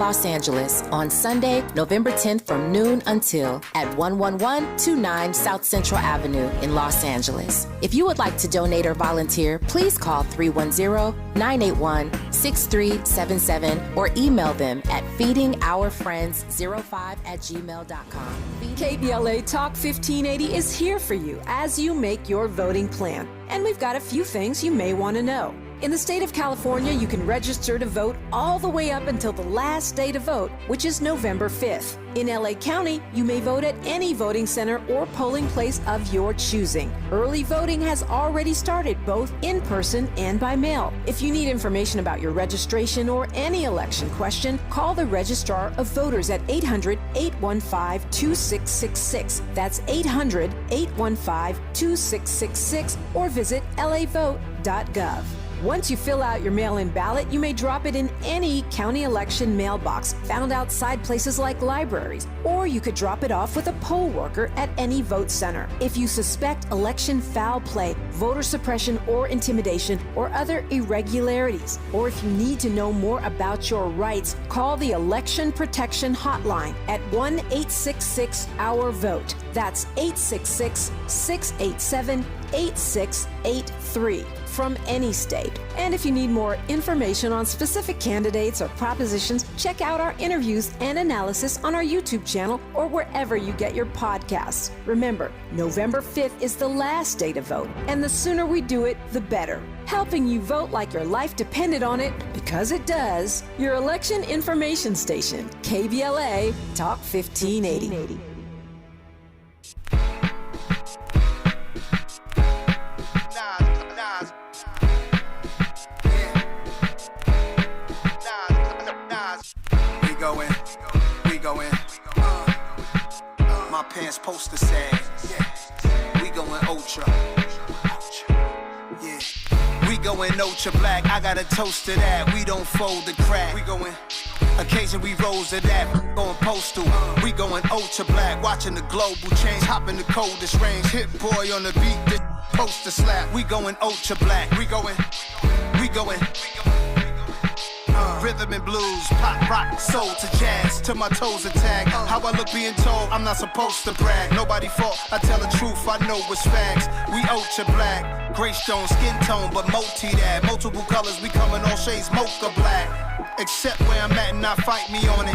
Los Angeles on Sunday, November 10th from noon until at 11129 South Central Avenue in Los Angeles. If you would like to donate or volunteer, please call 310-981-6377 or email them at feedingourfriends05@gmail.com. KBLA Talk 1580 is here for you as you make your voting plan. And we've got a few things you may want to know. In the state of California, you can register to vote all the way up until the last day to vote, which is November 5th. In LA County, you may vote at any voting center or polling place of your choosing. Early voting has already started, both in person and by mail. If you need information about your registration or any election question, call the Registrar of Voters at 800-815-2666. That's 800-815-2666, or visit lavote.gov. Once you fill out your mail-in ballot, you may drop it in any county election mailbox found outside places like libraries, or you could drop it off with a poll worker at any vote center. If you suspect election foul play, voter suppression or intimidation, or other irregularities, or if you need to know more about your rights, call the Election Protection Hotline at 1-866-OUR-VOTE. That's 866-687-8683. From any state. And if you need more information on specific candidates or propositions, check out our interviews and analysis on our YouTube channel or wherever you get your podcasts. Remember, November 5th is the last day to vote, and the sooner we do it, the better. Helping you vote like your life depended on it, because it does. Your election information station, KBLA Talk 1580. My pants poster said, we going ultra. Yeah, we going ultra black. I got a toast to that. We don't fold the crack. We going. Occasion we rose to that. Going postal. We going ultra black. Watching the global change. Hopping the coldest range. Hit boy on the beat. This poster slap. We going ultra black. We going. Rhythm and blues, pop, rock, soul to jazz, till my toes attack. How I look being told, I'm not supposed to brag. Nobody fault, I tell the truth, I know what's facts. We ultra black, gray stone, skin tone, but multi that. Multiple colors, we come in all shades, mocha black. Except where I'm at and not fight me on it.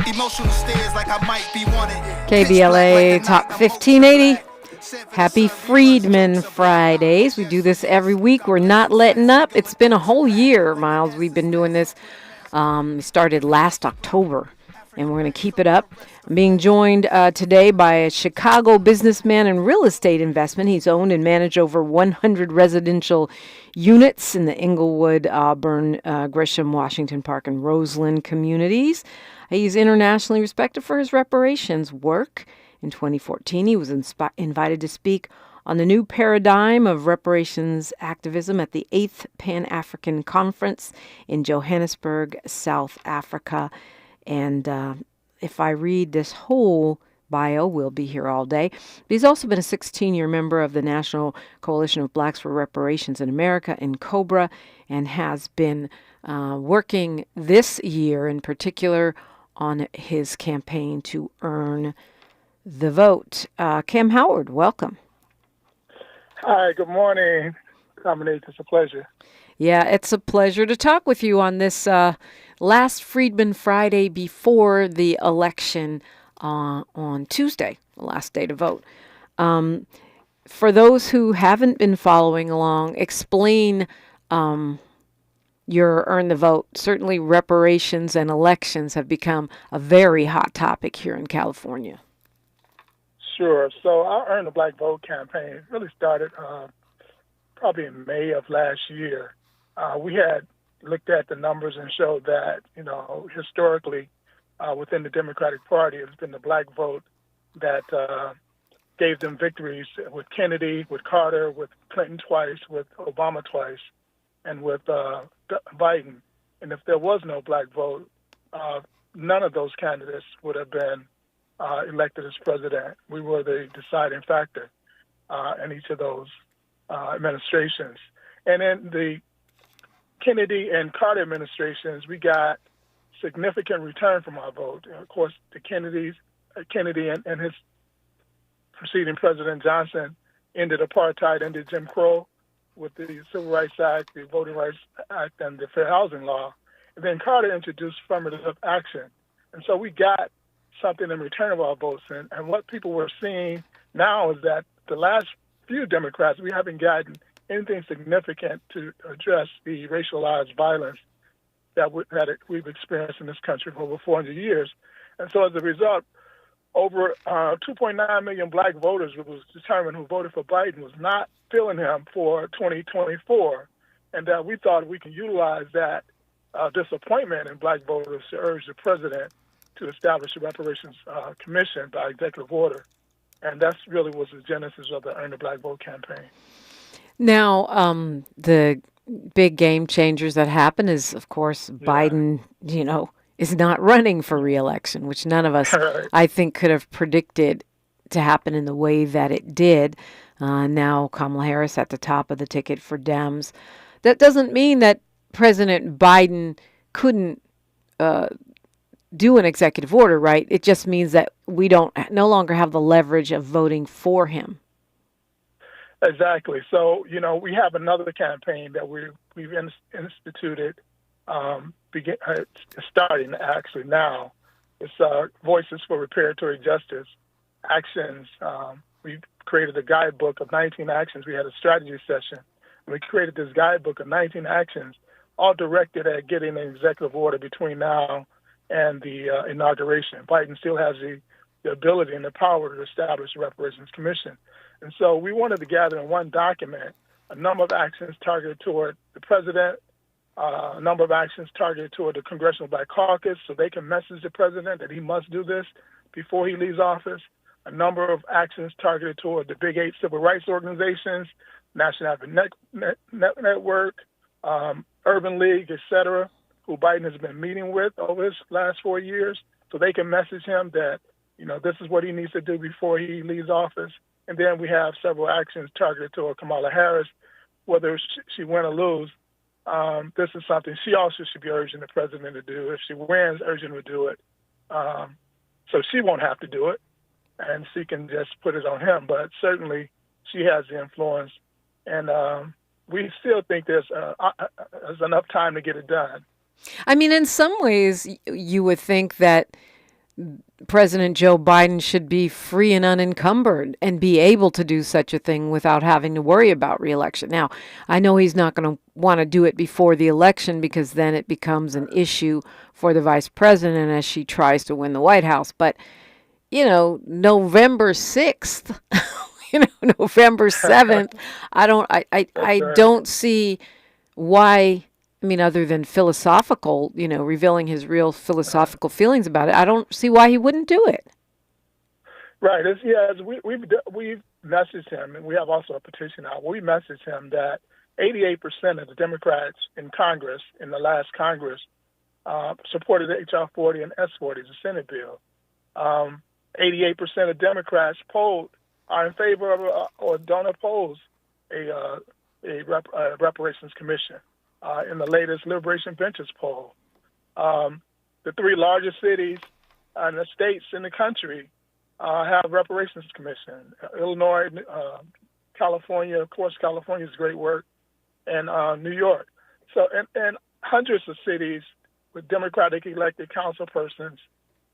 Emotional stares like I might be wanted. KBLA Talk 1580. Happy Freedmen Fridays. We do this every week. We're not letting up. It's been a whole year, Miles. We've been doing this. We started last October, and we're going to keep it up. I'm being joined today by a Chicago businessman and real estate investment. He's owned and managed over 100 residential units in the Inglewood, Auburn, Gresham, Washington Park, and Roseland communities. He's internationally respected for his reparations work. In 2014, he was invited to speak on the new paradigm of reparations activism at the 8th Pan-African Conference in Johannesburg, South Africa. And if I read this whole bio, we'll be here all day. But he's also been a 16-year member of the National Coalition of Blacks for Reparations in America, in COBRA, and has been working this year in particular on his campaign to earn the vote. Kamm Howard, welcome. Hi, good morning, Dominique. It's a pleasure. Yeah, it's a pleasure to talk with you on this last Freedmen Friday before the election on Tuesday, the last day to vote. For those who haven't been following along, explain your Earn the Vote. Certainly reparations and elections have become a very hot topic here in California. Sure. So our Earn the Black Vote campaign really started probably in May of last year. We had looked at the numbers and showed that, historically within the Democratic Party, it's been the black vote that gave them victories with Kennedy, with Carter, with Clinton twice, with Obama twice, and with Biden. And if there was no black vote, none of those candidates would have been elected as president. We were the deciding factor in each of those administrations. And in the Kennedy and Carter administrations, we got significant return from our vote. Of course, the Kennedy and his preceding President Johnson ended apartheid, ended Jim Crow with the Civil Rights Act, the Voting Rights Act, and the Fair Housing Law. And then Carter introduced affirmative action. And so we got something in return of our votes. And what people were seeing now is that the last few Democrats, we haven't gotten anything significant to address the racialized violence that we've experienced in this country for over 400 years. And so as a result, over 2.9 million black voters, it was determined, who voted for Biden, was not feeling him for 2024. And that we thought we can utilize that disappointment in black voters to urge the president to establish a reparations commission by executive order. And that's really was the genesis of the Earn the Black Vote campaign. Now, the big game changers that happen is, of course, Biden, is not running for re-election, which none of us, I think, could have predicted to happen in the way that it did. Now, Kamala Harris at the top of the ticket for Dems. That doesn't mean that President Biden couldn't do an executive order, right? It just means that we no longer have the leverage of voting for him. Exactly. So, we have another campaign that we've instituted, starting actually now. It's Voices for Reparatory Justice Actions. We've created a guidebook of 19 actions. We had a strategy session. And we created this guidebook of 19 actions, all directed at getting an executive order between now and the inauguration. Biden still has the ability and the power to establish a reparations commission. And so we wanted to gather in one document a number of actions targeted toward the president, a number of actions targeted toward the Congressional Black Caucus so they can message the president that he must do this before he leaves office, a number of actions targeted toward the Big 8 civil rights organizations, National Network, Urban League, et cetera, who Biden has been meeting with over his last 4 years, so they can message him that, this is what he needs to do before he leaves office. And then we have several actions targeted toward Kamala Harris, whether she win or lose. This is something she also should be urging the president to do. If she wins, urging him to do it. So she won't have to do it, and she can just put it on him. But certainly she has the influence, and we still think there's enough time to get it done. I mean, in some ways, you would think that President Joe Biden should be free and unencumbered and be able to do such a thing without having to worry about re-election. Now, I know he's not going to want to do it before the election because then it becomes an issue for the vice president as she tries to win the White House. But, November 6th, November 7th, I don't see why. I mean, other than philosophical, revealing his real philosophical feelings about it, I don't see why he wouldn't do it. Right. We've messaged him, and we have also a petition out. We messaged him that 88% of the Democrats in Congress, in the last Congress, supported H.R. 40 and S-40, the Senate bill. 88% of Democrats polled are in favor of or don't oppose a reparations commission. In the latest Liberation Benches poll, the three largest cities and the states in the country have reparations commission. Illinois, California, of course, California's great work, and New York. So, and hundreds of cities with Democratic elected council persons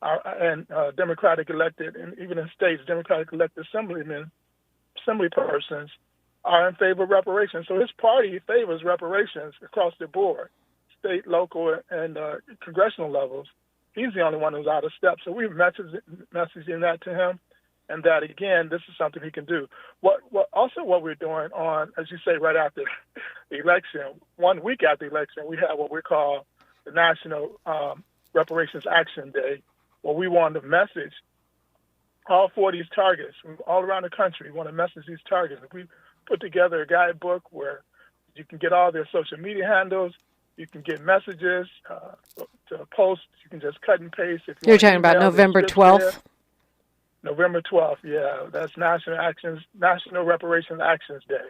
and Democratic elected, and even in states, Democratic elected assembly persons are in favor of reparations. So his party favors reparations across the board, state, local, and congressional levels. He's the only one who's out of step. So we're messaging that to him, and that, again, this is something he can do. What we're doing on, as you say, right after the election, 1 week after the election, we have what we call the National Reparations Action Day, where we want to message all 4 of these targets all around the country. We want to message these targets. We put together a guidebook where you can get all their social media handles, you can get messages to post, you can just cut and paste. If you're talking about November 12th? November 12th, yeah. That's National Reparations Actions Day.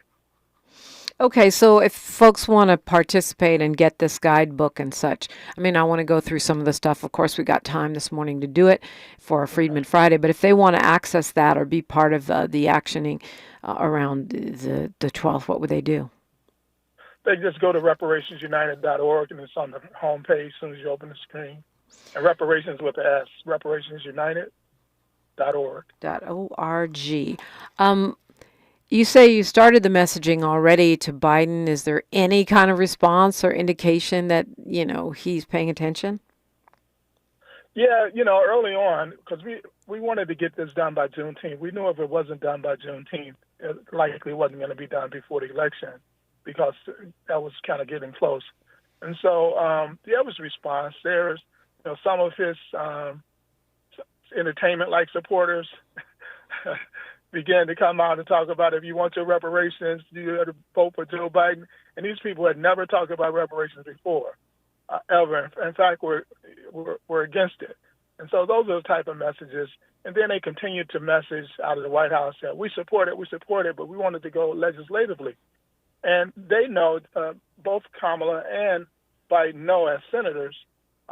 Okay, so if folks want to participate and get this guidebook and such, I mean, I want to go through some of the stuff. Of course, we got time this morning to do it for Freedmen Friday, but if they want to access that or be part of the actioning around the 12th, what would they do? They just go to reparationsunited.org, and it's on the homepage as soon as you open the screen. And reparations with an S, reparationsunited.org. .org. You say you started the messaging already to Biden. Is there any kind of response or indication that, he's paying attention? Yeah, early on, because we wanted to get this done by Juneteenth. We knew if it wasn't done by Juneteenth, it likely wasn't going to be done before the election because that was kind of getting close. And so there was a response. There's, some of his entertainment-like supporters began to come out and talk about if you want your reparations, you have to vote for Joe Biden. And these people had never talked about reparations before, ever. In fact, we're against it. And so those are the type of messages. And then they continued to message out of the White House that we support it, but we wanted to go legislatively. And they know, both Kamala and Biden know as senators,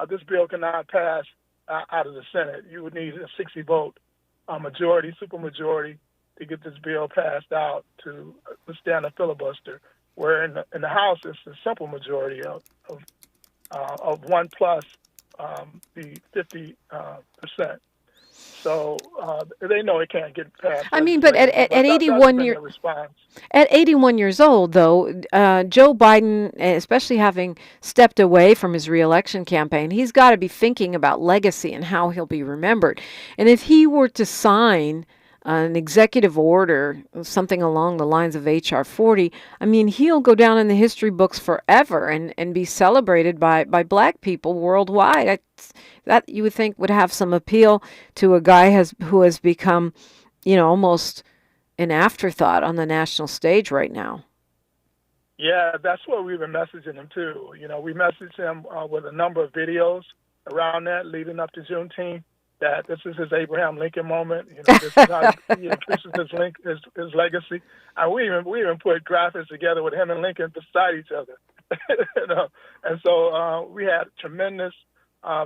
this bill cannot pass out of the Senate. You would need a 60-vote majority, supermajority, to get this bill passed out to withstand a filibuster. Where in the House, it's a simple majority of 1 plus the 50%. So they know it can't get passed. I mean, but at 81 at 81 years old, though, Joe Biden, especially having stepped away from his reelection campaign, he's got to be thinking about legacy and how he'll be remembered. And if he were to sign an executive order, something along the lines of H.R. 40, I mean, he'll go down in the history books forever and be celebrated by black people worldwide. That you would think would have some appeal to a guy who has become, almost an afterthought on the national stage right now. Yeah, that's what we've been messaging him too. We messaged him with a number of videos around that leading up to Juneteenth. That this is his Abraham Lincoln moment. This is how he increases his legacy. And we even put graphics together with him and Lincoln beside each other. And so we had tremendous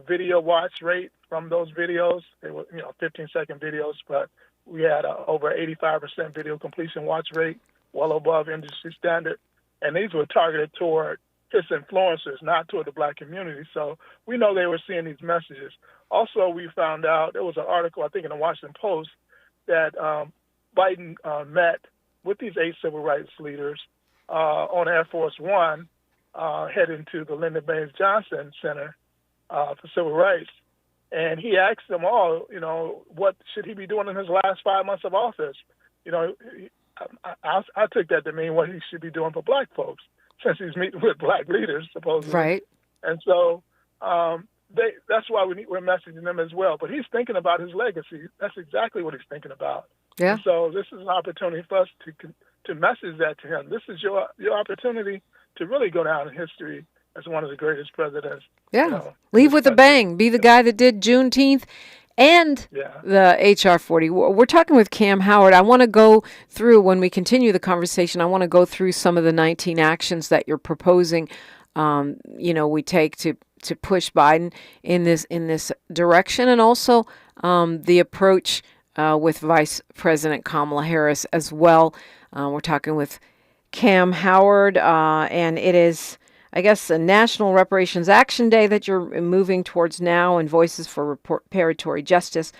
video watch rate from those videos. They were 15-second videos, but we had over 85% video completion watch rate, well above industry standard. And these were targeted toward his influencers, not toward the black community. So we know they were seeing these messages. Also, we found out there was an article, I think, in the Washington Post that Biden met with these 8 civil rights leaders on Air Force One, heading to the Lyndon Baines Johnson Center for Civil Rights. And he asked them all, what should he be doing in his last 5 months of office? I took that to mean what he should be doing for black folks, since he's meeting with black leaders, supposedly. Right. And so that's why we're messaging them as well. But he's thinking about his legacy. That's exactly what he's thinking about. Yeah. And so this is an opportunity for us to message that to him. This is your opportunity to really go down in history as one of the greatest presidents. Yeah. Leave with a bang. Be the guy that did Juneteenth and the H.R. 40. We're talking with Kamm Howard. I want to go through, when we continue the conversation, I want to go through some of the 19 actions that you're proposing, we take to push Biden in this direction, and also the approach with Vice President Kamala Harris as well. We're talking with Kamm Howard, and it is, I guess, a National Reparations Action Day that you're moving towards now, and Voices for Reparatory Justice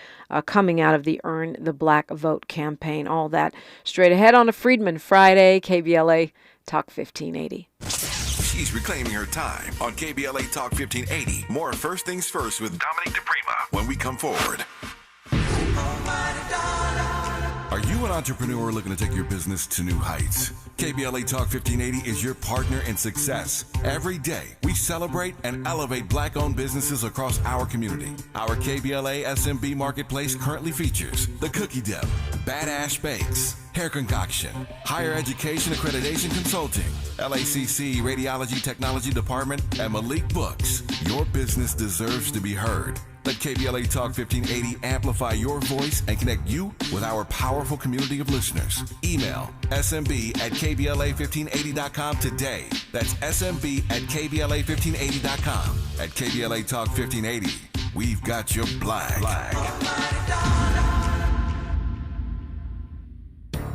coming out of the Earn the Black Vote campaign. All that straight ahead on a Freedmen Friday, KBLA Talk 1580. She's reclaiming her time on KBLA Talk 1580. More First Things First with Dominique DiPrima when we come forward. Are you an entrepreneur looking to take your business to new heights? KBLA Talk 1580 is your partner in success. Every day, we celebrate and elevate Black-owned businesses across our community. Our KBLA SMB Marketplace currently features The Cookie Dip, Badass Bakes, Hair Concoction, Higher Education Accreditation Consulting, LACC Radiology Technology Department, and Malik Books. Your business deserves to be heard. Let KBLA Talk 1580 amplify your voice and connect you with our powerful community of listeners. Email smb@kbla1580.com today. That's smb@kbla1580.com. At KBLA Talk 1580, we've got your flag.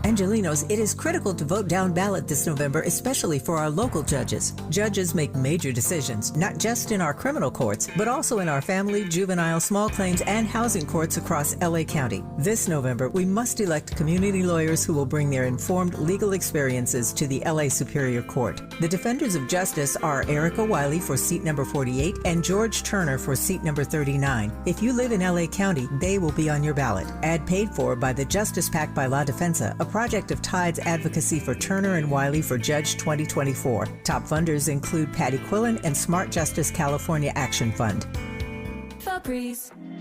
Angelinos, it is critical to vote down ballot this November, especially for our local judges. Judges make major decisions, not just in our criminal courts, but also in our family, juvenile, small claims, and housing courts across LA County. This November, we must elect community lawyers who will bring their informed legal experiences to the LA Superior Court. The defenders of justice are Erica Wiley for seat number 48 and George Turner for seat number 39. If you live in LA County, they will be on your ballot. Ad paid for by the Justice PAC by La Defensa, a project of Tide's advocacy for Turner and Wiley for Judge 2024. Top funders include Patty Quillen and Smart Justice California Action Fund.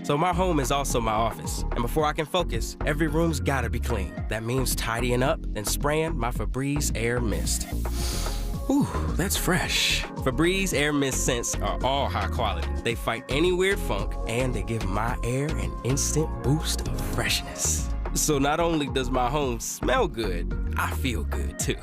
So my home is also my office. And before I can focus, every room's gotta be clean. That means tidying up and spraying my Febreze Air Mist. Ooh, that's fresh. Febreze Air Mist scents are all high quality. They fight any weird funk, and they give my air an instant boost of freshness. So not only does my home smell good, I feel good too.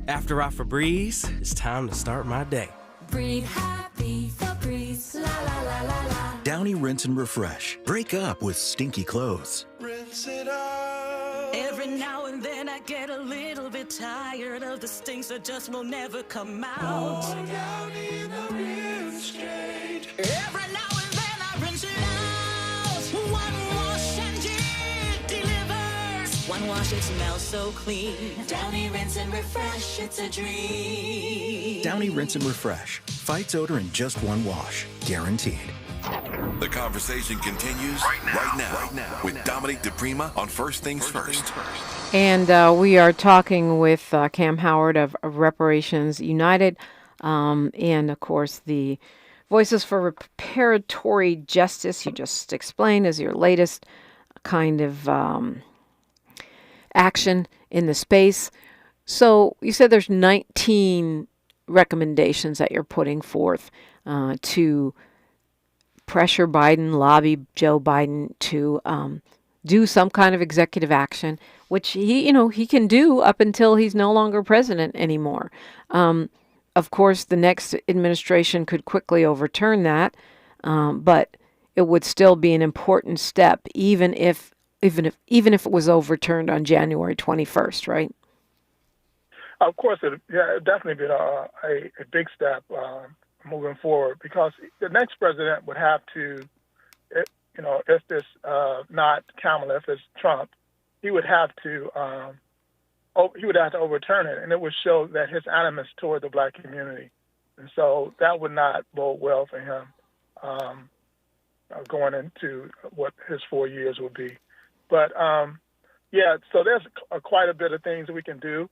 After I Febreze, it's time to start my day. Breathe happy, Febreze, la la la la la. Downy Rinse and Refresh. Break up with stinky clothes. Rinse it out. Every now and then I get a little bit tired of the stinks that just will never come out. Oh, Downy in the rinse straight. Every now and then I rinse it out. One wash and it delivers. One wash, it smells so clean. Downy Rinse and Refresh, it's a dream. Downy Rinse and Refresh. Fights odor in just one wash. Guaranteed. The conversation continues right now with Dominique DiPrima on First Things First. And we are talking with Kamm Howard of Reparations United, and of course the Voices for Reparatory Justice, you just explained, is your latest kind of action in the space. So you said there's 19 recommendations that you're putting forth to pressure Biden, lobby Joe Biden to do some kind of executive action, which he can do up until he's no longer president anymore. Of course, the next administration could quickly overturn that, but it would still be an important step, even if it was overturned on January 21st, right? Of course, it'd definitely been a big step moving forward, because the next president would have to, if it's not Kamala, if it's Trump, he would have to overturn it, and it would show that his animus toward the black community, and so that would not bode well for him going into what his 4 years would be. But so there's quite a bit of things that we can do.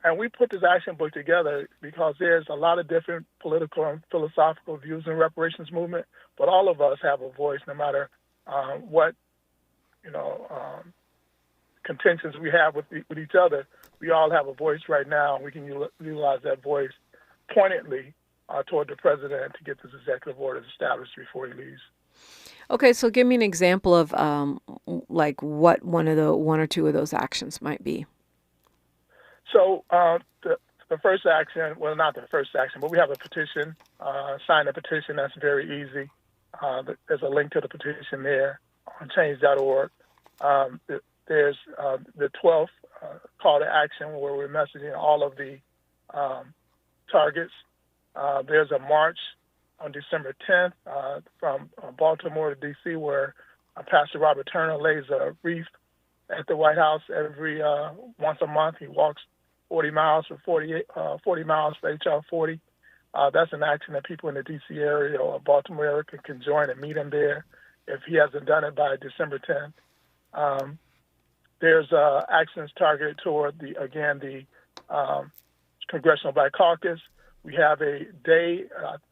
And we put this action book together because there's a lot of different political and philosophical views in the reparations movement, but all of us have a voice, no matter what contentions we have with each other. We all have a voice right now, and we can utilize that voice pointedly toward the president to get this executive order established before he leaves. Okay, so give me an example of like what one or two of those actions might be. So the first action, well, not the first action, but we have a petition, sign a petition. That's very easy. There's a link to the petition there on change.org. There's the 12th call to action where we're messaging all of the targets. There's a march on December 10th from Baltimore to D.C. where Pastor Robert Turner lays a wreath at the White House every once a month. He walks 40 miles for 40 miles for HR 40. That's an action that people in the D.C. area or Baltimore area can join and meet him there if he hasn't done it by December 10th. There's actions targeted toward the Congressional Black Caucus. We have a day.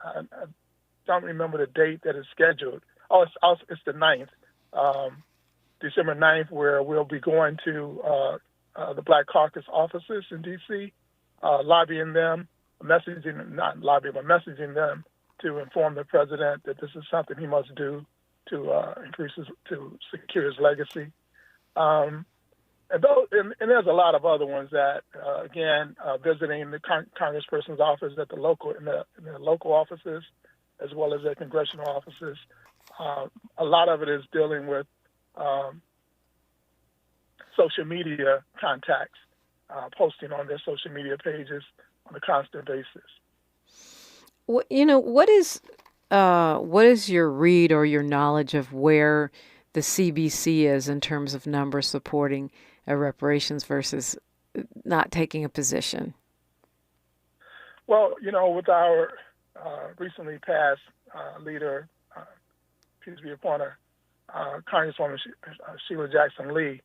I don't remember the date that is scheduled. It's the 9th, December 9th, where we'll be going to the Black Caucus offices in D.C., messaging them to inform the president that this is something he must do to secure his legacy. And there's a lot of other ones that, visiting the congressperson's office at the local in the local offices, as well as at congressional offices. A lot of it is dealing with social media contacts, posting on their social media pages on a constant basis. What is your read or your knowledge of where the CBC is in terms of numbers supporting reparations versus not taking a position? Well, with our recently passed leader, peace be upon her, Congresswoman Sheila Jackson Lee,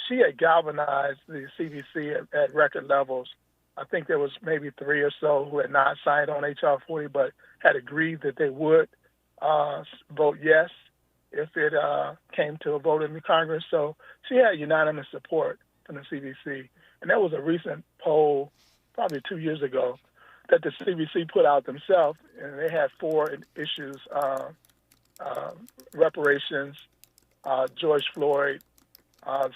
she had galvanized the CBC at record levels. I think there was maybe 3 or so who had not signed on H.R. 40, but had agreed that they would vote yes if it came to a vote in the Congress. So she had unanimous support from the CBC. And that was a recent poll, probably 2 years ago, that the CBC put out themselves. And they had 4 issues, reparations, George Floyd,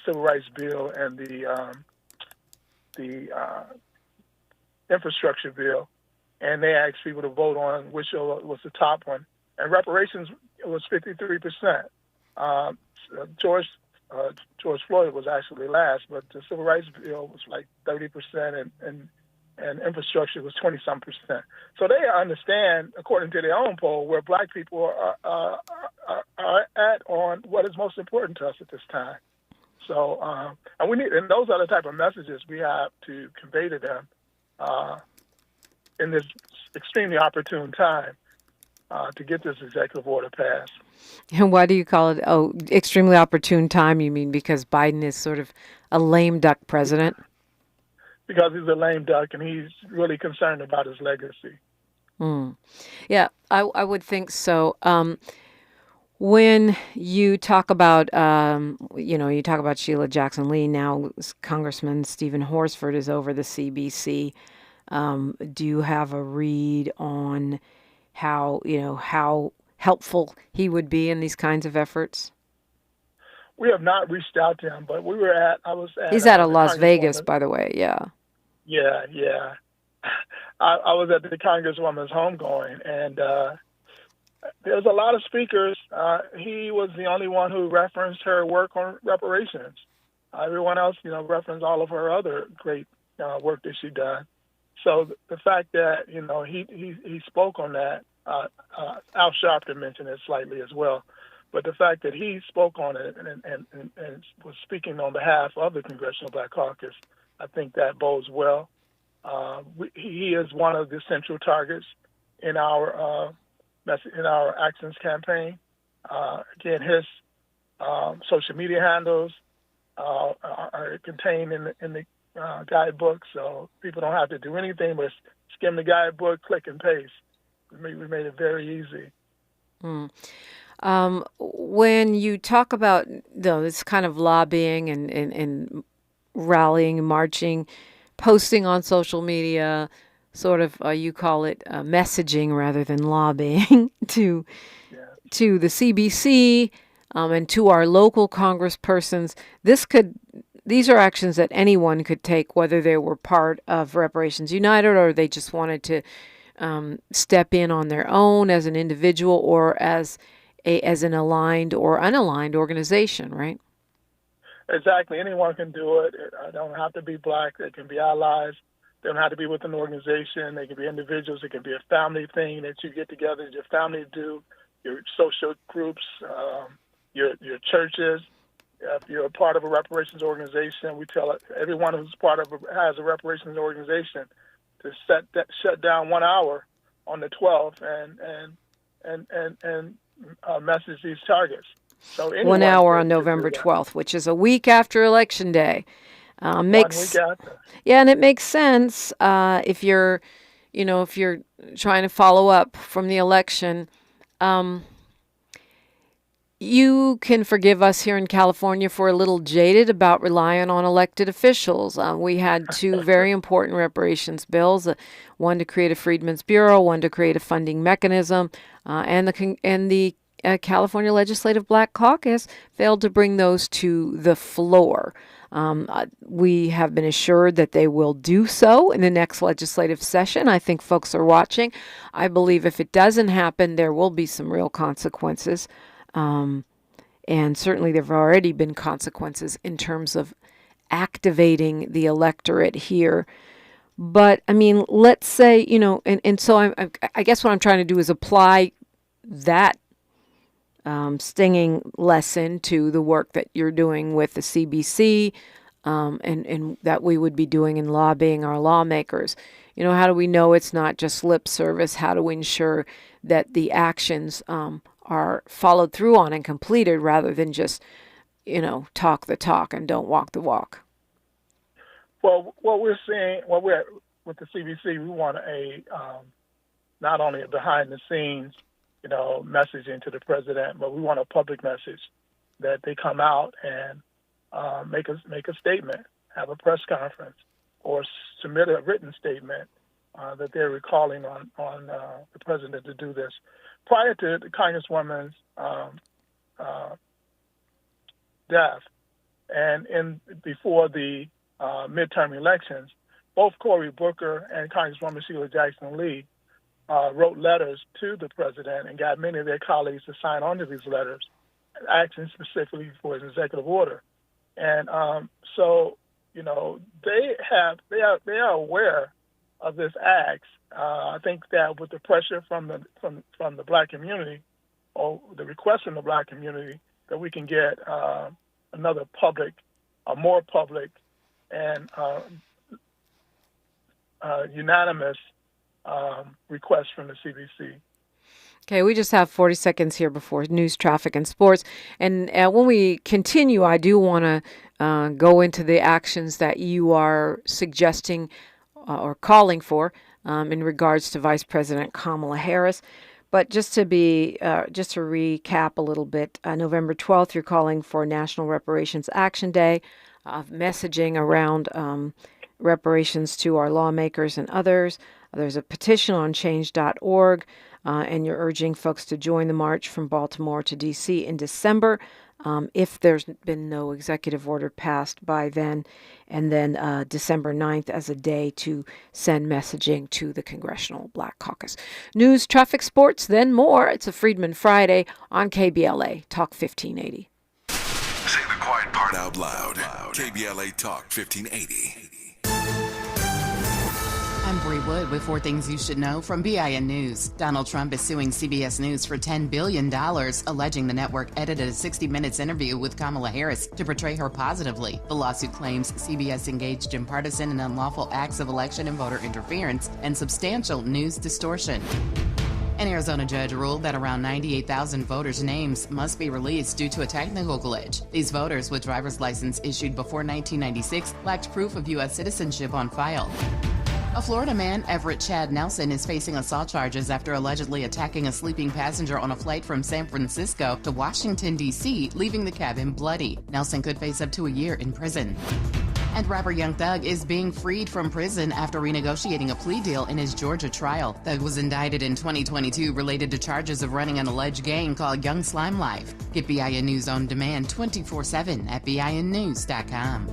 Civil Rights Bill, and the infrastructure bill. And they asked people to vote on which was the top one. And reparations was 53%. George Floyd was actually last, but the Civil Rights Bill was like 30%, and infrastructure was 20-some%. So they understand, according to their own poll, where Black people are at on what is most important to us at this time. So, and those are the type of messages we have to convey to them in this extremely opportune time to get this executive order passed. And why do you call it, extremely opportune time? You mean because Biden is sort of a lame duck president? Because he's a lame duck and he's really concerned about his legacy. Yeah, I would think so. When you talk about, you talk about Sheila Jackson Lee, now Congressman Stephen Horsford is over the CBC. Do you have a read on how helpful he would be in these kinds of efforts? We have not reached out to him, but He's out of Las Vegas, by the way, yeah. Yeah. I was at the Congresswoman's homegoing, and there's a lot of speakers. He was the only one who referenced her work on reparations. Everyone else, referenced all of her other great work that she done. So the fact that, he spoke on that, Al Sharpton mentioned it slightly as well, but the fact that he spoke on it and was speaking on behalf of the Congressional Black Caucus, I think that bodes well. He is one of the central targets in our Actions campaign. Again, his social media handles are contained in the guidebook, so people don't have to do anything but skim the guidebook, click and paste. We made it very easy. When you talk about this kind of lobbying and rallying, marching, posting on social media, sort of you call it messaging rather than lobbying to the CBC and to our local congresspersons, these are actions that anyone could take, whether they were part of Reparations United or they just wanted to step in on their own as an individual or as an aligned or unaligned organization, right? Exactly. Anyone can do it. They don't have to be Black. They can be allies. They don't have to be with an organization. They can be individuals. It can be a family thing that you get together as your family do, your social groups, your churches. If you're a part of a reparations organization, we tell everyone who's has a reparations organization to shut down 1 hour on the 12th and message these targets. So 1 hour on November 12th, which is a week after Election Day. 1 week after. Yeah, and it makes sense if you're trying to follow up from the election. You can forgive us here in California for a little jaded about relying on elected officials. We had 2 very important reparations bills, one to create a Freedmen's Bureau, one to create a funding mechanism, and California Legislative Black Caucus failed to bring those to the floor. We have been assured that they will do so in the next legislative session. I think folks are watching. I believe if it doesn't happen, there will be some real consequences. And certainly there have already been consequences in terms of activating the electorate here. But, I mean, let's say, and so I guess what I'm trying to do is apply that stinging lesson to the work that you're doing with the CBC and that we would be doing in lobbying our lawmakers. How do we know it's not just lip service? How do we ensure that the actions are followed through on and completed rather than just, talk the talk and don't walk the walk? Well, what we're seeing, with the CBC, we want not only a behind-the-scenes, messaging to the president, but we want a public message that they come out and make a statement, have a press conference, or submit a written statement that they're recalling on the president to do this. Prior to the Congresswoman's death, and before the midterm elections, both Cory Booker and Congresswoman Sheila Jackson Lee wrote letters to the president and got many of their colleagues to sign on to these letters, asking specifically for his executive order. And so, they are aware of this act. I think that with the pressure from the Black community, or the request from the Black community, that we can get another more public and unanimous request from the CBC. Okay, we just have 40 seconds here before news, traffic, and sports. And when we continue, I do want to go into the actions that you are suggesting or calling for in regards to Vice President Kamala Harris. But just to recap a little bit, November 12th, you're calling for National Reparations Action Day, messaging around reparations to our lawmakers and others. There's a petition on change.org, and you're urging folks to join the march from Baltimore to D.C. in December if there's been no executive order passed by then, and then December 9th as a day to send messaging to the Congressional Black Caucus. News, traffic, sports, then more. It's a Freedmen Friday on KBLA Talk 1580. Say the quiet part out loud. KBLA Talk 1580. I'm Bree Wood with 4 things you should know from BIN News. Donald Trump is suing CBS News for $10 billion, alleging the network edited a 60 Minutes interview with Kamala Harris to portray her positively. The lawsuit claims CBS engaged in partisan and unlawful acts of election and voter interference and substantial news distortion. An Arizona judge ruled that around 98,000 voters' names must be released due to a technical glitch. These voters with driver's license issued before 1996 lacked proof of U.S. citizenship on file. A Florida man, Everett Chad Nelson, is facing assault charges after allegedly attacking a sleeping passenger on a flight from San Francisco to Washington, D.C., leaving the cabin bloody. Nelson could face up to a year in prison. And rapper Young Thug is being freed from prison after renegotiating a plea deal in his Georgia trial. Thug was indicted in 2022 related to charges of running an alleged gang called Young Slime Life. Get BIN News on demand 24/7 at BINnews.com.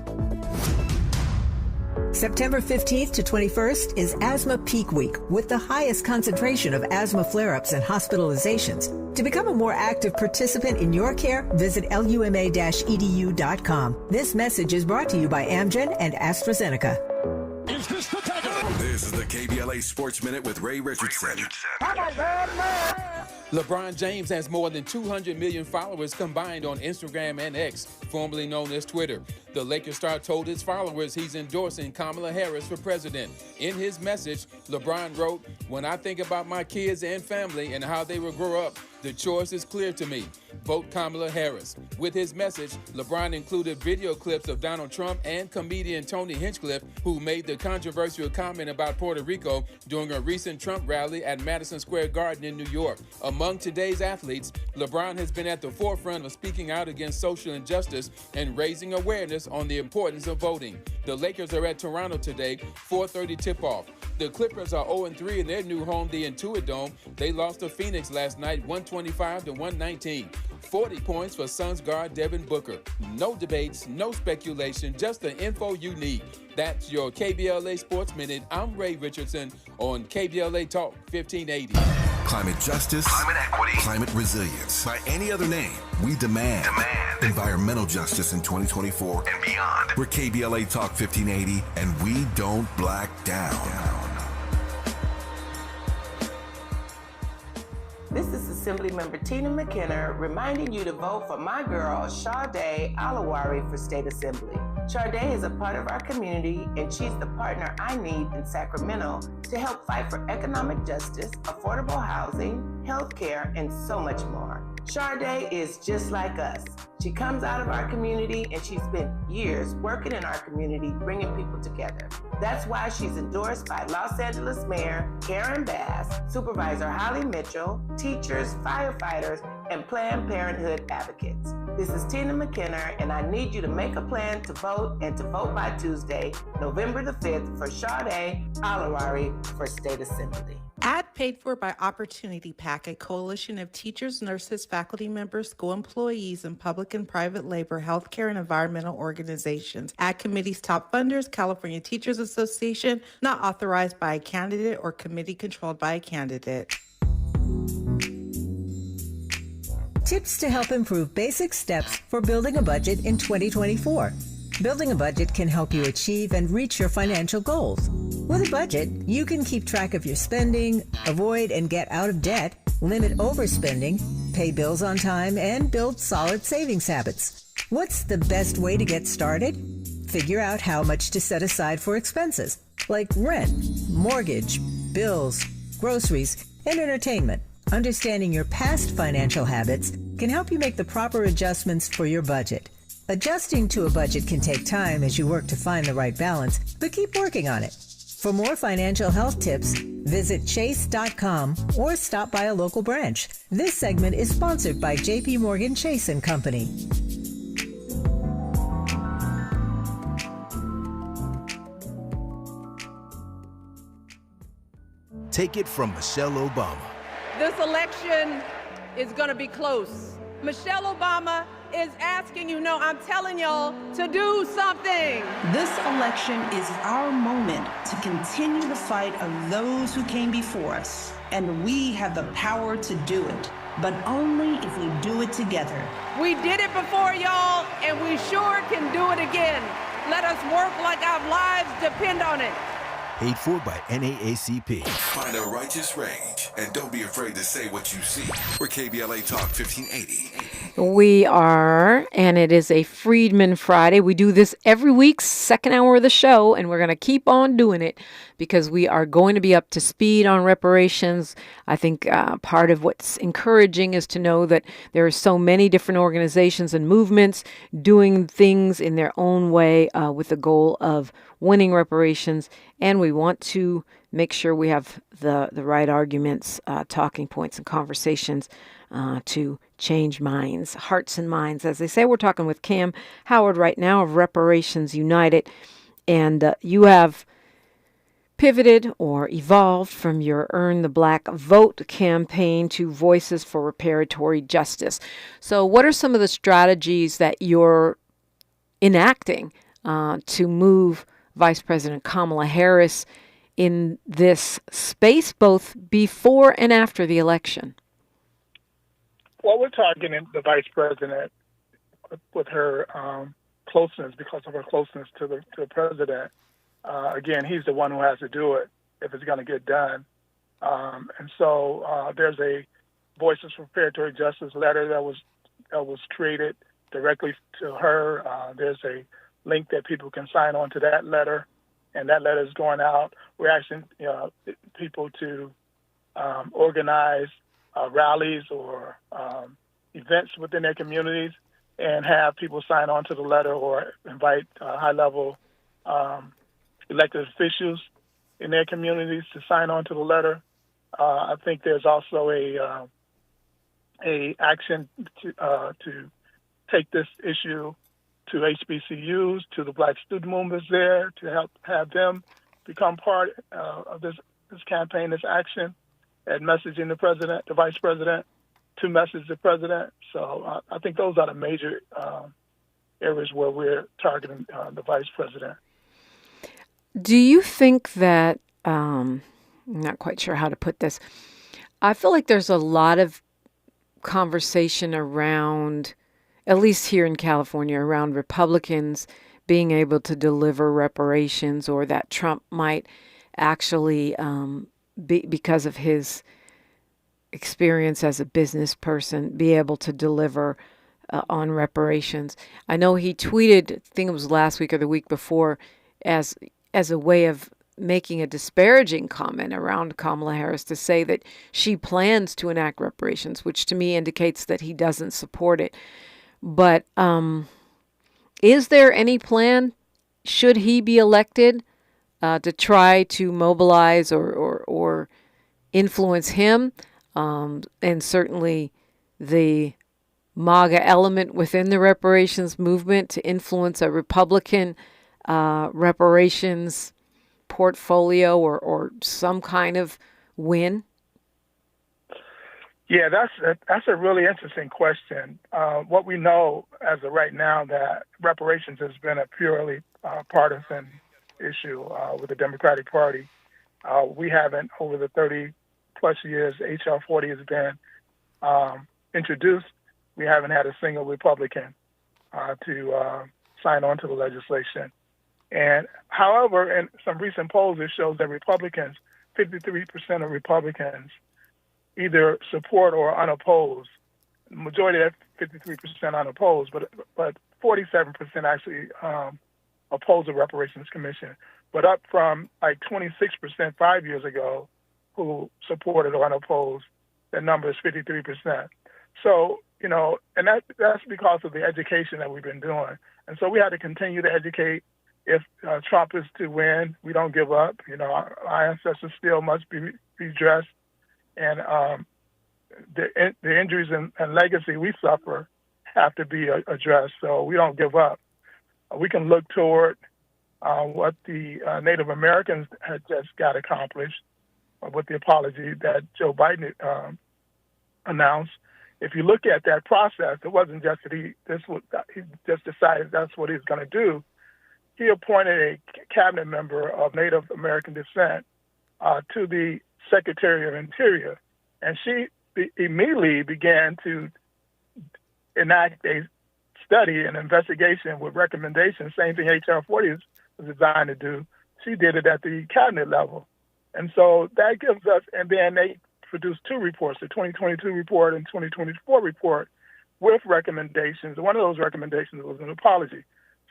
September 15th to 21st is Asthma Peak Week, with the highest concentration of asthma flare-ups and hospitalizations. To become a more active participant in your care, visit luma-edu.com. This message is brought to you by Amgen and AstraZeneca. This is the KBLA Sports Minute with Ray Richardson. LeBron James has more than 200 million followers combined on Instagram and X, formerly known as Twitter. The Lakers star told his followers he's endorsing Kamala Harris for president. In his message, LeBron wrote, "When I think about my kids and family and how they will grow up, the choice is clear to me. Vote Kamala Harris." With his message, LeBron included video clips of Donald Trump and comedian Tony Hinchcliffe, who made the controversial comment about Puerto Rico during a recent Trump rally at Madison Square Garden in New York. Among today's athletes, LeBron has been at the forefront of speaking out against social injustice and raising awareness on the importance of voting. The Lakers are at Toronto today, 4:30 tip-off. The Clippers are 0-3 in their new home, the Intuit Dome. They lost to Phoenix last night, 1-2 125 to 119. 40 points for Suns guard Devin Booker. No debates, no speculation, just the info you need. That's your KBLA Sports Minute. I'm Ray Richardson on KBLA Talk 1580. Climate justice, climate equity, climate resilience. By any other name, we demand environmental justice in 2024 and beyond. We're KBLA Talk 1580, and we don't black down. This is Assemblymember Tina McKenna reminding you to vote for my girl, Sade Alawari, for State Assembly. Sade is a part of our community, and she's the partner I need in Sacramento to help fight for economic justice, affordable housing, health care, and so much more. Sade is just like us. She comes out of our community, and she spent years working in our community, bringing people together. That's why she's endorsed by Los Angeles Mayor Karen Bass, Supervisor Holly Mitchell, teachers, firefighters, and Planned Parenthood advocates. This is Tina McKenna, and I need you to make a plan to vote and to vote by Tuesday, November the 5th, for Sade Alawari for State Assembly. Ad paid for by Opportunity PAC, a coalition of teachers, nurses, faculty members, school employees, and public and private labor, healthcare, and environmental organizations. Ad committee's top funders, California Teachers Association, not authorized by a candidate or committee controlled by a candidate. Tips to help improve basic steps for building a budget in 2024. Building a budget can help you achieve and reach your financial goals. With a budget, you can keep track of your spending, avoid and get out of debt, limit overspending, pay bills on time, and build solid savings habits. What's the best way to get started? Figure out how much to set aside for expenses, like rent, mortgage, bills, groceries, and entertainment. Understanding your past financial habits can help you make the proper adjustments for your budget. Adjusting to a budget can take time as you work to find the right balance, but keep working on it. For more financial health tips, visit chase.com or stop by a local branch. This segment is sponsored by J.P. Morgan Chase & Company. Take it from Michelle Obama. This election is going to be close. Michelle Obama is asking you, no, I'm telling y'all to do something. This election is our moment to continue the fight of those who came before us. And we have the power to do it, but only if we do it together. We did it before, y'all, and we sure can do it again. Let us work like our lives depend on it. Paid for by NAACP. Find a righteous rage and don't be afraid to say what you see. We're KBLA Talk 1580. We are, and it is a Freedmen Friday. We do this every week, second hour of the show, and we're going to keep on doing it because we are going to be up to speed on reparations. I think part of what's encouraging is to know that there are so many different organizations and movements doing things in their own way with the goal of winning reparations, and we want to make sure we have the right arguments, talking points, and conversations to change minds, hearts and minds. As they say, we're talking with Kamm Howard right now of Reparations United, and you have pivoted or evolved from your Earn the Black Vote campaign to Voices for Reparatory Justice. So what are some of the strategies that you're enacting to move Vice President Kamala Harris in this space, both before and after the election? Well, we're targeting the vice president with her closeness, because of her closeness to the president. Again, he's the one who has to do it if it's going to get done. And so there's a Voices for Reparatory Justice letter that was created directly to her. There's a link that people can sign on to that letter, and that letter is going out. We're asking people to organize rallies or events within their communities and have people sign on to the letter, or invite high-level elected officials in their communities to sign on to the letter. I think there's also a action to take this issue to HBCUs, to the Black student movements there, to help have them become part of this campaign, this action, and messaging the president, the vice president. to message the president. So I think those are the major areas where we're targeting the vice president. Do you think that, I'm not quite sure how to put this, I feel like there's a lot of conversation around, at least here in California, around Republicans being able to deliver reparations, or that Trump might actually, because of his experience as a business person, be able to deliver on reparations. I know he tweeted, I think it was last week or the week before, as a way of making a disparaging comment around Kamala Harris, to say that she plans to enact reparations, which to me indicates that he doesn't support it. But is there any plan, should he be elected, to try to mobilize or influence him, and certainly the MAGA element within the reparations movement, to influence a Republican reparations portfolio or some kind of win? Yeah, that's a really interesting question. What we know as of right now, that reparations has been a purely partisan issue with the Democratic Party. We haven't, over the 30 plus years H.R. 40 has been introduced, we haven't had a single Republican to sign on to the legislation. And however, in some recent polls, it shows that Republicans, 53% of Republicans, either support or unopposed. The majority of that 53% unopposed, but 47% actually oppose the Reparations Commission. But up from like 26% 5 years ago who supported or unopposed, the number is 53%. So, you know, and that's because of the education that we've been doing. And so we had to continue to educate. If Trump is to win, we don't give up. You know, our ancestors still must be redressed. And the injuries and legacy we suffer have to be addressed. So we don't give up. We can look toward what the Native Americans had just got accomplished with the apology that Joe Biden announced. If you look at that process, it wasn't just that he just decided that's what he's going to do. He appointed a cabinet member of Native American descent to the Secretary of Interior, and she immediately began to enact a study and investigation with recommendations, same thing H.R. 40 was designed to do. She did it at the cabinet level. And so that gives us, and then they produced two reports, the 2022 report and 2024 report, with recommendations. One of those recommendations was an apology.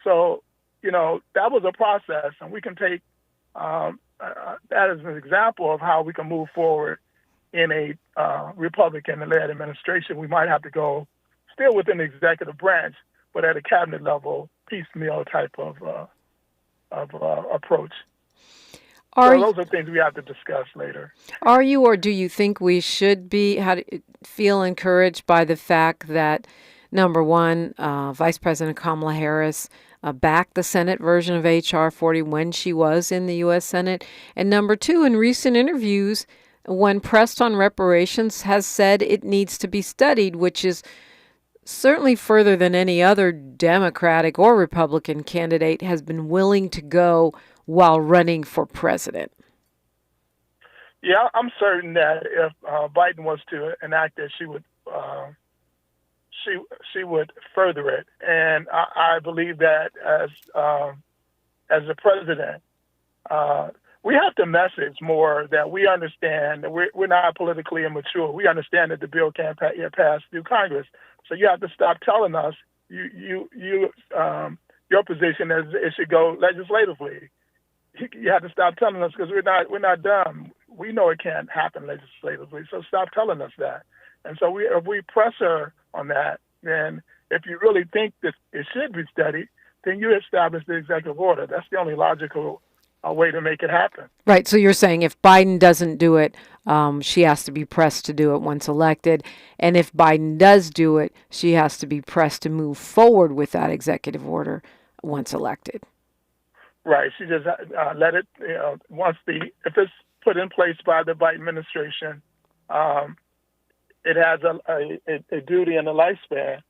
So, you know, that was a process, and we can take that as an example of how we can move forward in a Republican-led administration. We might have to go still within the executive branch, but at a cabinet level, piecemeal type of approach. So those are things we have to discuss later. Are you, or do you think we should feel encouraged by the fact that, number one, Vice President Kamala Harris backed the Senate version of H.R. 40 when she was in the U.S. Senate, and number two, in recent interviews, when pressed on reparations, has said it needs to be studied, which is certainly further than any other Democratic or Republican candidate has been willing to go while running for president? Yeah, I'm certain that if Biden was to enact it, she would further it, and I believe that as the president, we have to message more that we understand that we're not politically immature. We understand that the bill can't pass through Congress, so you have to stop telling us your position is it should go legislatively. You have to stop telling us, because we're not dumb. We know it can't happen legislatively, so stop telling us that. And so if we press her on that, then if you really think that it should be studied, then you establish the executive order. That's the only logical way to make it happen. Right. So you're saying if Biden doesn't do it, she has to be pressed to do it once elected. And if Biden does do it, she has to be pressed to move forward with that executive order once elected. Right. She just let it, if it's put in place by the Biden administration, it has a duty and a lifespan.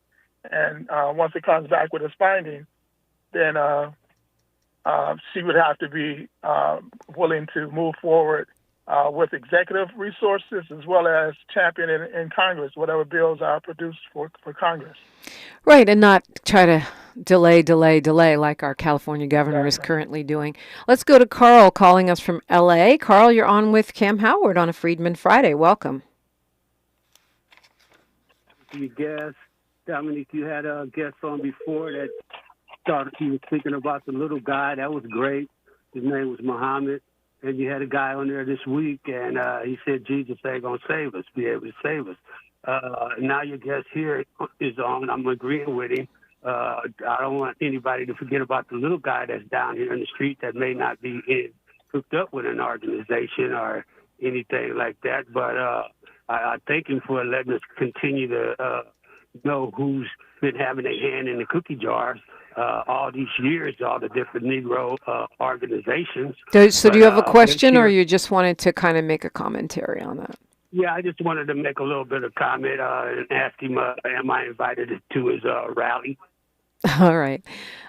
And once it comes back with its finding, then she would have to be willing to move forward with executive resources as well as champion in Congress, whatever bills are produced for Congress. Right, and not try to delay like our California governor is currently doing. Let's go to Carl calling us from L.A. Carl, you're on with Kamm Howard on a Freedmen Friday. Welcome. You guess, Dominique, you had a guest on before that thought he was thinking about the little guy. That was great. His name was Muhammad. And you had a guy on there this week, and he said Jesus ain't going to save us, be able to save us. Now your guest here is on. I'm agreeing with him. I don't want anybody to forget about the little guy that's down here in the street that may not be hooked up with an organization or anything like that. But I thank him for letting us continue to know who's been having a hand in the cookie jars all these years, all the different Negro organizations. So do you have a question, or you just wanted to kind of make a commentary on that? Yeah, I just wanted to make a little bit of comment and ask him, am I invited to his rally? All right.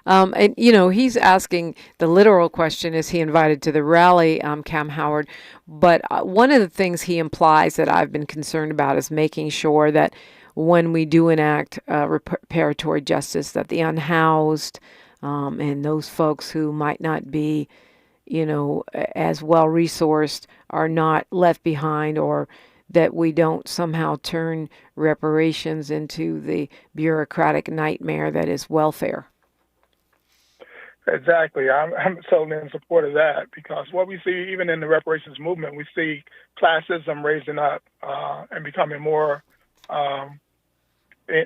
And, he's asking the literal question, is he invited to the rally, Kamm Howard? But one of the things he implies that I've been concerned about is making sure that when we do enact reparatory justice, that the unhoused and those folks who might not be, as well-resourced are not left behind, or that we don't somehow turn reparations into the bureaucratic nightmare that is welfare. Exactly. I'm totally in support of that, because what we see even in the reparations movement, we see classism raising up and becoming more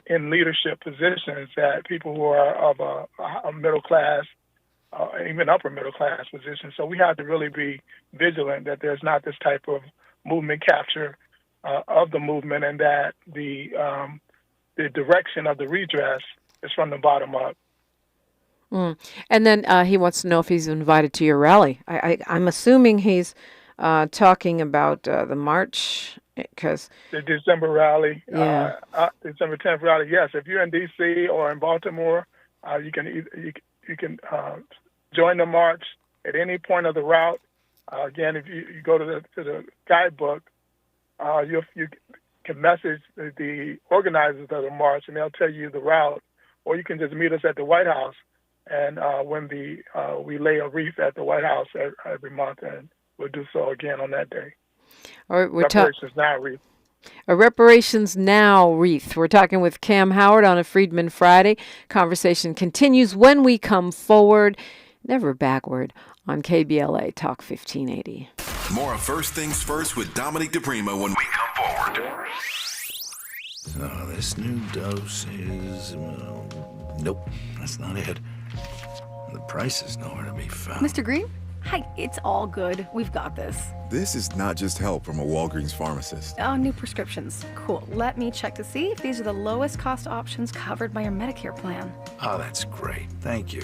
in leadership positions, that people who are of a middle class, even upper middle class position. So we have to really be vigilant that there's not this type of movement capture of the movement, and that the direction of the redress is from the bottom up. And then he wants to know if he's invited to your rally. I'm assuming he's talking about the march, because the December rally, yeah. December 10th rally. Yes, if you're in D.C. or in Baltimore, you can join the march at any point of the route. Again, if you go to the guidebook, you can message the organizers of the march, and they'll tell you the route. Or you can just meet us at the White House, and when we lay a wreath at the White House every month, and we'll do so again on that day. All right, Reparations Now wreath. A Reparations Now wreath. We're talking with Kamm Howard on a Freedmen Friday. Conversation continues when we come forward, never backward, on KBLA Talk 1580. More of First Things First with Dominique DiPrima when we come forward. So this new dose is... nope, that's not it. The price is nowhere to be found. Mr. Green? Hi, it's all good. We've got this. This is not just help from a Walgreens pharmacist. Oh, new prescriptions. Cool. Let me check to see if these are the lowest cost options covered by your Medicare plan. Oh, that's great. Thank you.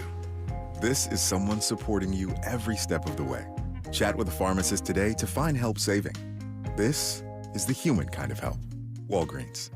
This is someone supporting you every step of the way. Chat with a pharmacist today to find help saving. This is the human kind of help. Walgreens.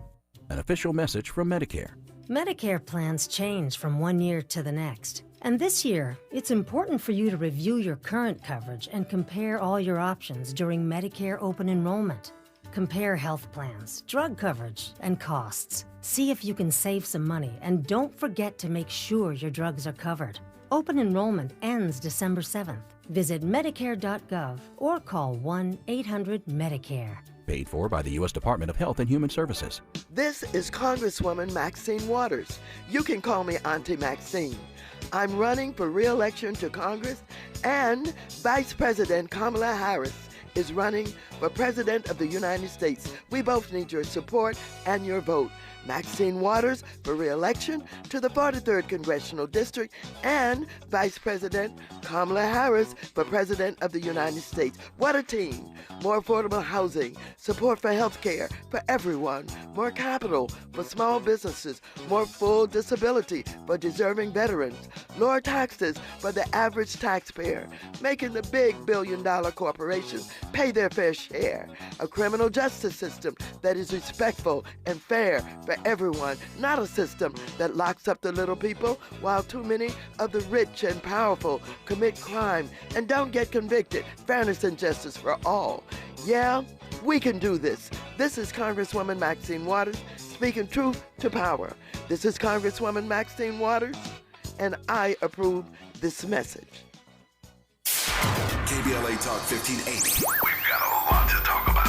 An official message from Medicare. Medicare plans change from one year to the next. And this year, it's important for you to review your current coverage and compare all your options during Medicare open enrollment. Compare health plans, drug coverage, and costs. See if you can save some money, and don't forget to make sure your drugs are covered. Open enrollment ends December 7th. Visit Medicare.gov or call 1-800-MEDICARE. Paid for by the U.S. Department of Health and Human Services. This is Congresswoman Maxine Waters. You can call me Auntie Maxine. I'm running for re-election to Congress, and Vice President Kamala Harris is running for President of the United States. We both need your support and your vote. Maxine Waters for re-election to the 43rd Congressional District, and Vice President Kamala Harris for President of the United States. What a team. More affordable housing, support for health care for everyone, more capital for small businesses, more full disability for deserving veterans, lower taxes for the average taxpayer, making the big billion-dollar corporations pay their fair share, a criminal justice system that is respectful and fair for everyone, not a system that locks up the little people while too many of the rich and powerful commit crime and don't get convicted. Fairness and justice for all. Yeah, we can do this. This is Congresswoman Maxine Waters speaking truth to power. This is Congresswoman Maxine Waters, and I approve this message. KBLA Talk 1580. We've got a lot to talk about.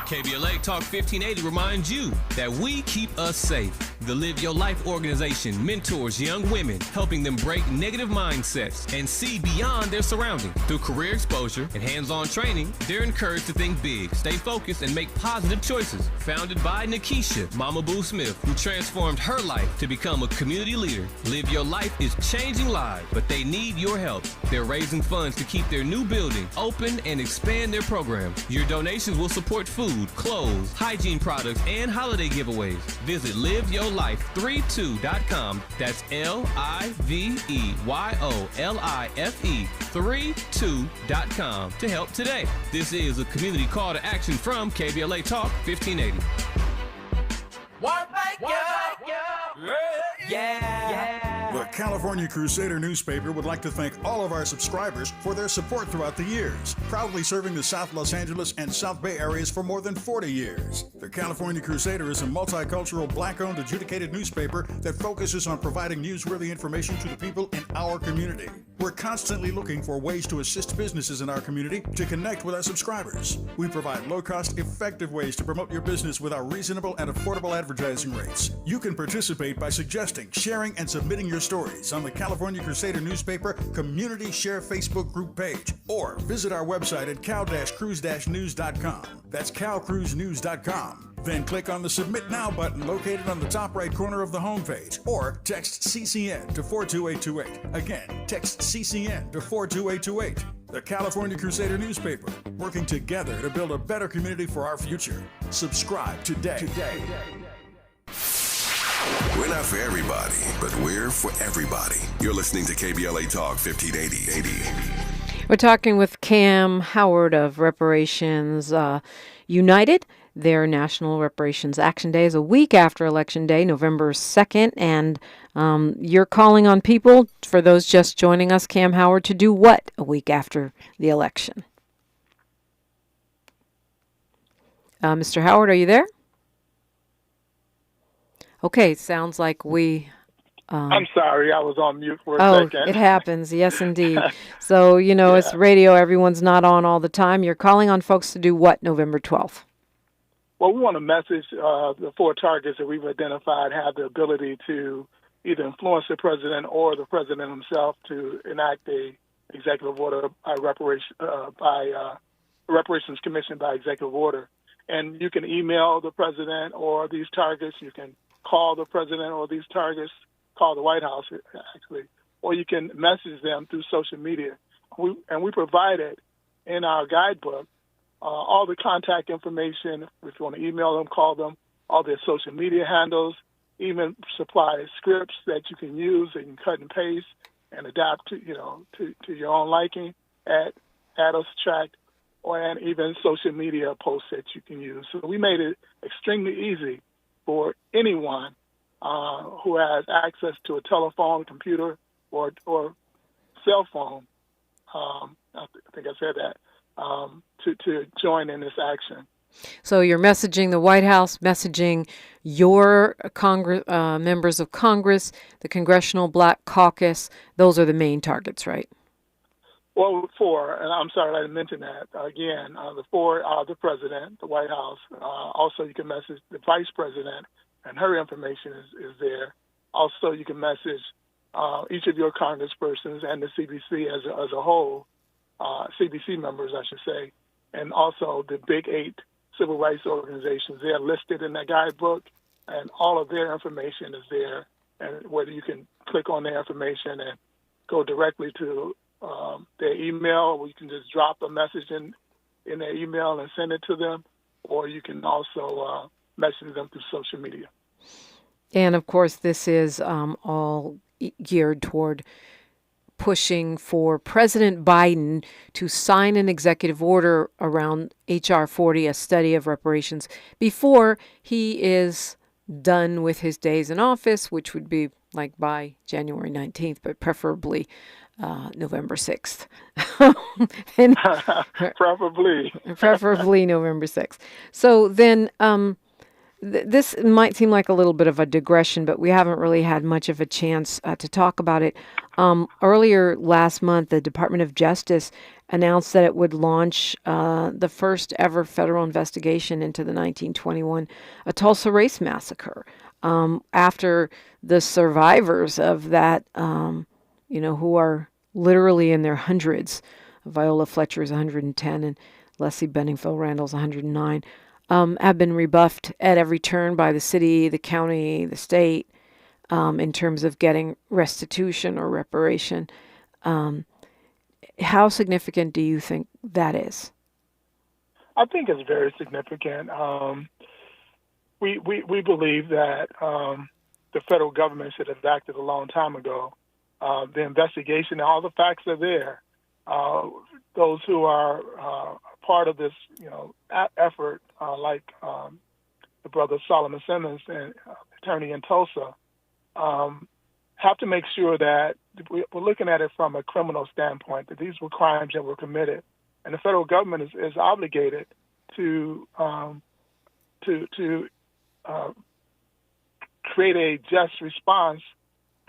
KBLA Talk 1580 reminds you that we keep us safe. The Live Your Life organization mentors young women, helping them break negative mindsets and see beyond their surroundings. Through career exposure and hands-on training, they're encouraged to think big, stay focused, and make positive choices. Founded by Nikisha Mama Boo Smith, who transformed her life to become a community leader. Live Your Life is changing lives, but they need your help. They're raising funds to keep their new building open and expand their programs. Your donations will support food, clothes, hygiene products, and holiday giveaways. Visit liveyourlife32.com. That's LIVEYOLIFE32.com to help today. This is a community call to action from KBLA Talk 1580. The California Crusader newspaper would like to thank all of our subscribers for their support throughout the years, proudly serving the South Los Angeles and South Bay areas for more than 40 years. The California Crusader is a multicultural, black-owned, adjudicated newspaper that focuses on providing newsworthy information to the people in our community. We're constantly looking for ways to assist businesses in our community to connect with our subscribers. We provide low-cost, effective ways to promote your business with our reasonable and affordable advertising rates. You can participate by suggesting, sharing, and submitting your stories on the California Crusader newspaper Community Share Facebook group page, or visit our website at cal-cruise-news.com. That's calcruisenews.com. Then click on the Submit Now button located on the top right corner of the homepage, or text CCN to 42828. Again, text CCN to 42828. The California Crusader newspaper, working together to build a better community for our future. Subscribe today. We're not for everybody, but we're for everybody. You're listening to KBLA Talk 1580. We're talking with Kamm Howard of Reparations United. Their National Reparations Action Day is a week after Election Day, November 2nd, and you're calling on people, for those just joining us, Kamm Howard, to do what a week after the election? Mr. Howard, are you there? Okay, sounds like we... I'm sorry, I was on mute for a second. Oh, it happens. Yes, indeed. So, it's radio. Everyone's not on all the time. You're calling on folks to do what November 12th? Well, we want to message the four targets that we've identified have the ability to either influence the president or the president himself to enact a executive order by Reparations Commission by executive order. And you can email the president or these targets. You can call the president or these targets, call the White House, actually, or you can message them through social media. We provided in our guidebook all the contact information. If you want to email them, call them, all their social media handles, even supply scripts that you can use and you can cut and paste and adapt to your own liking, add or subtract, and even social media posts that you can use. So we made it extremely easy for anyone who has access to a telephone, computer, or cell phone. I think I said that. To join in this action. So you're messaging the White House, messaging your members of Congress, the Congressional Black Caucus. Those are the main targets, right? Well, four, and I'm sorry I didn't mention that. Again, the four are the president, the White House. Also, you can message the vice president, and her information is there. Also, you can message each of your congresspersons and the CBC as a whole, CBC members, I should say, and also the big 8 civil rights organizations. They are listed in that guidebook, and all of their information is there, and whether you can click on their information and go directly to their email, or you can just drop a message in their email and send it to them, or you can also message them through social media. And of course, this is all geared toward pushing for President Biden to sign an executive order around H.R. 40, a study of reparations, before he is done with his days in office, which would be like by January 19th, but preferably November 6th. Preferably November 6th. So then this might seem like a little bit of a digression, but we haven't really had much of a chance to talk about it. Earlier last month, the Department of Justice announced that it would launch the first ever federal investigation into the 1921 Tulsa Race Massacre after the survivors of that, who are literally in their hundreds. Viola Fletcher is 110 and Leslie Benningfield Randall's 109. Have been rebuffed at every turn by the city, the county, the state, in terms of getting restitution or reparation. How significant do you think that is? I think it's very significant. We believe that the federal government should have acted a long time ago. The investigation, all the facts are there. Those who are part of this, effort, like the brother Solomon Simmons, and attorney in Tulsa, have to make sure that we're looking at it from a criminal standpoint, that these were crimes that were committed, and the federal government is obligated to create a just response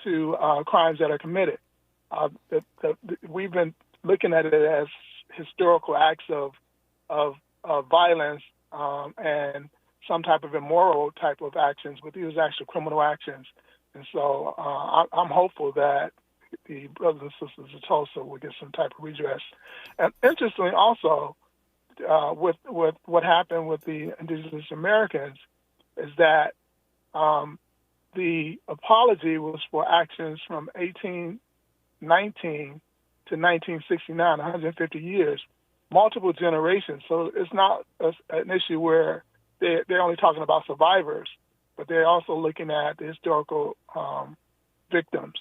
to crimes that are committed. We've been looking at it as historical acts of violence and some type of immoral type of actions, but these are actual criminal actions. And so I'm hopeful that the brothers and sisters of Tulsa will get some type of redress. And interestingly, also, with what happened with the Indigenous Americans, is that the apology was for actions from 1819 to 1969, 150 years, multiple generations. So it's not an issue where they're only talking about survivors, but they're also looking at the historical victims.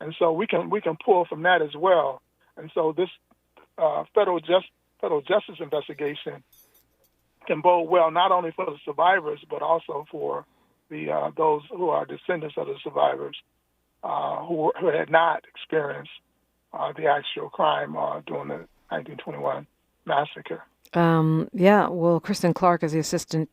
And so we can pull from that as well. And so this federal justice investigation can bode well not only for the survivors, but also for the those who are descendants of the survivors who had not experienced the actual crime during the 1921 massacre. Well, Kristen Clark is the Assistant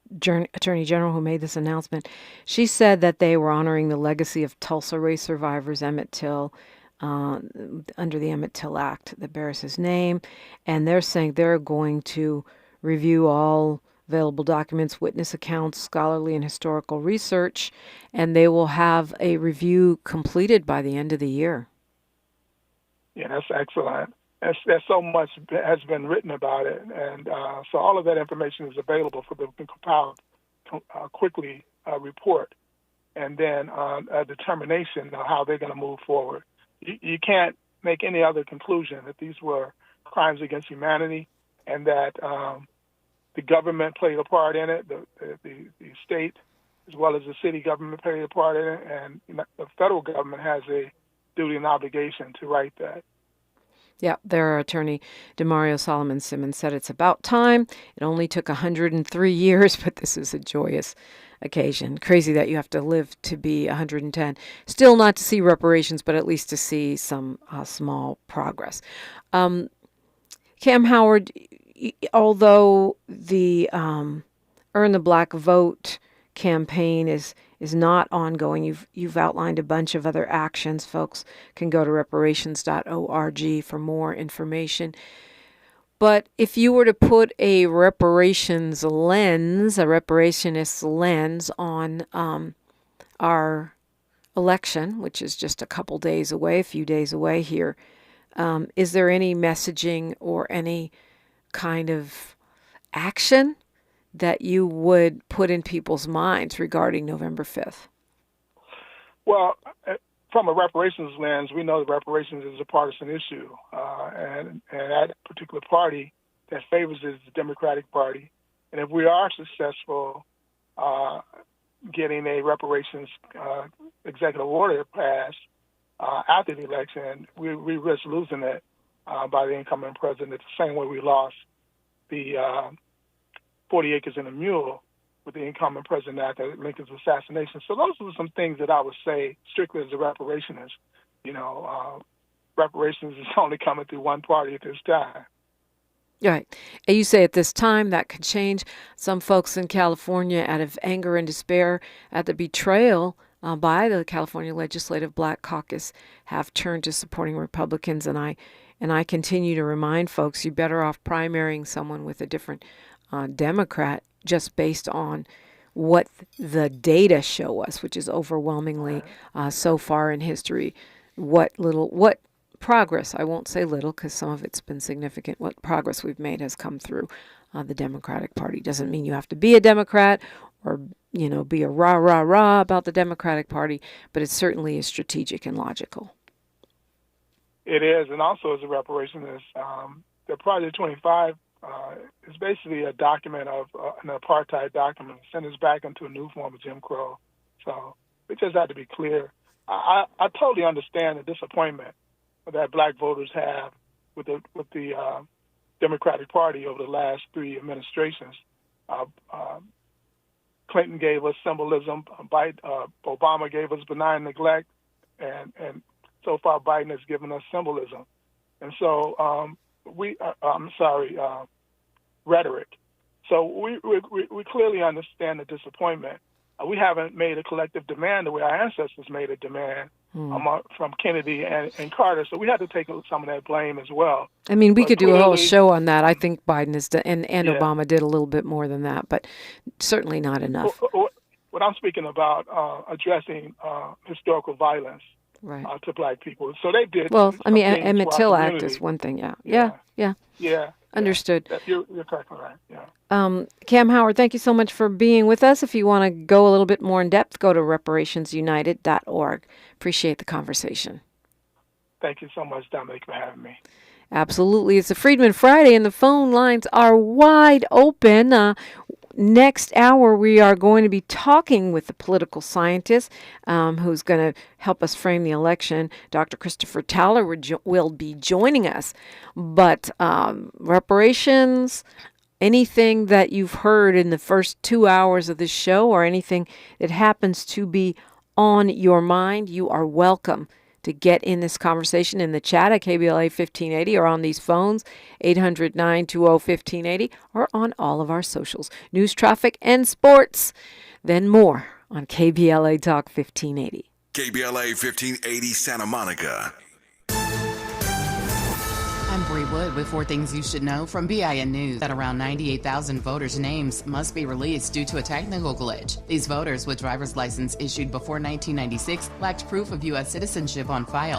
Attorney General who made this announcement. She said that they were honoring the legacy of Tulsa race survivors, Emmett Till, under the Emmett Till Act that bears his name, and they're saying they're going to review all available documents, witness accounts, scholarly and historical research, and they will have a review completed by the end of the year. Yeah, that's excellent. There's so much has been written about it, and so all of that information is available for them to compile quickly report, and then a determination of how they're going to move forward. You can't make any other conclusion that these were crimes against humanity, and that the government played a part in it, the state as well as the city government played a part in it, and the federal government has a duty and obligation to right that. Yeah, their attorney, DeMario Solomon Simmons, said it's about time. It only took 103 years, but this is a joyous occasion. Crazy that you have to live to be 110. Still not to see reparations, but at least to see some small progress. Kamm Howard, although the Earn the Black Vote campaign is not ongoing. You've outlined a bunch of other actions. Folks can go to reparations.org for more information. But if you were to put a reparations lens, a reparationist lens on our election, which is just a couple days away, a few days away here, is there any messaging or any kind of action that you would put in people's minds regarding November 5th? Well, from a reparations lens, we know that reparations is a partisan issue, and that particular party that favors it is the Democratic Party. And if we are successful getting a reparations executive order passed after the election, we risk losing it by the incoming president the same way we lost the 40 acres and a mule with the incoming president after Lincoln's assassination. So those are some things that I would say strictly as a reparationist. Reparations is only coming through one party at this time. Right. And you say at this time that could change. Some folks in California, out of anger and despair at the betrayal by the California Legislative Black Caucus, have turned to supporting Republicans. And I continue to remind folks, you're better off primarying someone with a different Democrat just based on what the data show us, which is overwhelmingly so far in history, what progress, I won't say little because some of it's been significant, what progress we've made has come through the Democratic Party. Doesn't mean you have to be a Democrat or, be a rah about the Democratic Party, but it certainly is strategic and logical. It is, and also as a reparationist, the Project 25 is basically a document of an apartheid document, sent us back into a new form of Jim Crow. So we just have to be clear. I totally understand the disappointment that black voters have with the Democratic Party over the last three administrations. Clinton gave us symbolism, Obama gave us benign neglect, and so far Biden has given us symbolism. And so rhetoric. So we clearly understand the disappointment. We haven't made a collective demand the way our ancestors made a demand from Kennedy and Carter. So we had to take some of that blame as well. I mean, we could do a whole show on that. I think Biden is and Obama did a little bit more than that, but certainly not enough. What I'm speaking about addressing historical violence to black people. So they did. Well, I mean, Emmett Till Act is one thing. Yeah. Understood. You're correctly right. Yeah. Kamm Howard, thank you so much for being with us. If you want to go a little bit more in depth, go to reparationsunited.org. Appreciate the conversation. Thank you so much, Dominique, for having me. Absolutely. It's a Freedmen Friday, and the phone lines are wide open. Next hour, we are going to be talking with the political scientist who's going to help us frame the election. Dr. Christopher Towler will be joining us. But reparations, anything that you've heard in the first 2 hours of this show or anything that happens to be on your mind, you are welcome to get in this conversation in the chat at KBLA 1580 or on these phones, 800-920-1580, or on all of our socials. News, traffic, and sports. Then more on KBLA Talk 1580. KBLA 1580 Santa Monica. I'm Bree Wood with 4 things you should know from BIN News. That around 98,000 voters' names must be released due to a technical glitch. These voters with driver's license issued before 1996 lacked proof of U.S. citizenship on file.